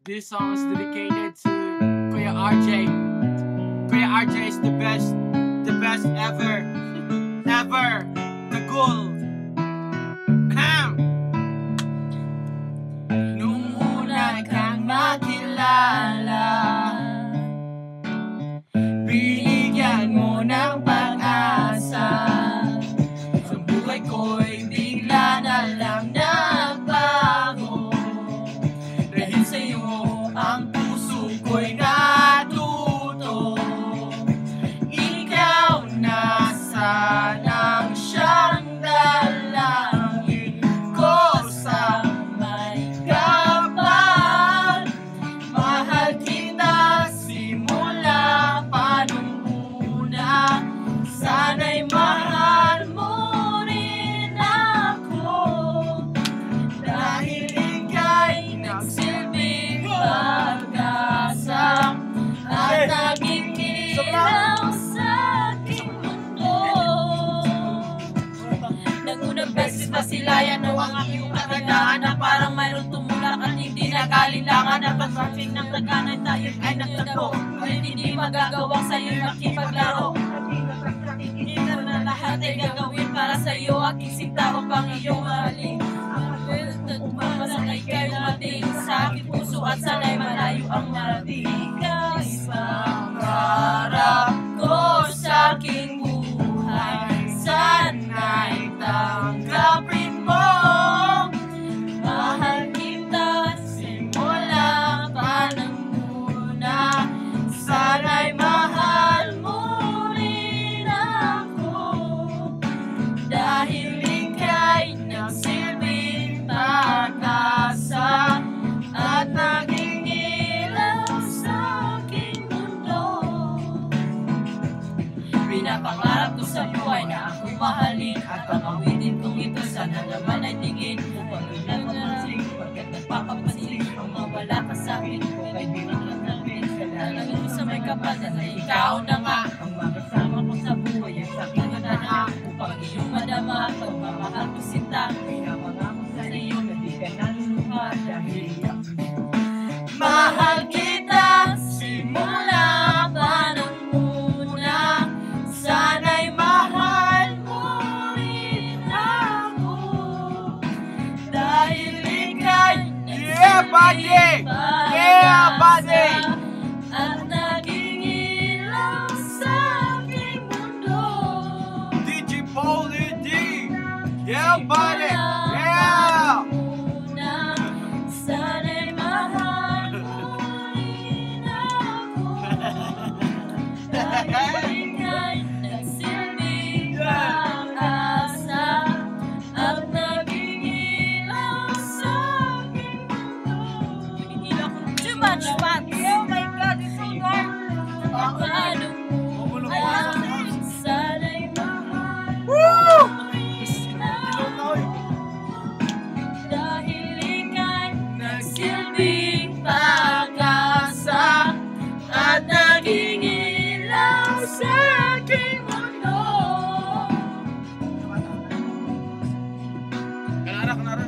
This song is dedicated to Kuya RJ. Kuya RJ is the best ever, ever, the goal. Nung una kang makilala, binigyan mo ng pag-asa. Sa buhay ko'y bigla na lang nagbago. Dahil sa'yo ang puso ko'y natuto. Ikaw na sanang siyang dalangin ko sa may kapal. Mahal kita simula pa nung una. Sana'y mahal mo rin ako. Dahil ika'y nagsilbing pag-asa at naging ilaw sa aking mundo. Nag-unang beses na silayan ng ang aking kagandahan na parang mayroong tumulak at hindi nakalinlangan. At pag-traffic ng taganay tayo ay nagtagpo. Kahit hindi magagawang sa'yo'y makipaglaro. Ito na lahat ay gagawin para sa'yo. Aking sinta upang iyong mahalin. Umamasakay kayo dumating sa aking puso at sana'y malayo ang marating. Ika'y pangarap ko sa aking buhay. Sana'y tanggapin mo. Mahal kita simula pa ng una. Sana'y mahal mo rin ako. Dahil ika'y nagsilbing pag-asa at naging ilaw sa aking mundo. Pinapangarap ko sa buhay na ako'y mahalin at pangawitin kong ito sana naman ay tingin mo. Pagod na mamasing pagkat nagpapapasin kung mawala ka sa akin kung ay binigyan namin. Talagang sa may kapal na ikaw na nga ang makasama ko sa buhay at sa aking na upang iyong madama pagmamahal ko sinta. Pinapangako sa iyo na di ka naluluha dahil mahal kita simula pa ng una. Sana'y mahal mo rin ako. Dahil ika'y nagsilbing pag-asa at naging ilaw sa aking mundo. DJ Paulie D, yeah buddy, yeah. Sana'y mahal mo rin ako. Dahil ika'y nagsilbing pag-asa at naging ilaw sa aking mundo. Too much fun. Oh my God, it's so hard. Paano mo alam sana'y mahal mo rin ako. Dahil ika'y nagsilbing pag-asa at naging ilaw sa aking mundo. Kanara.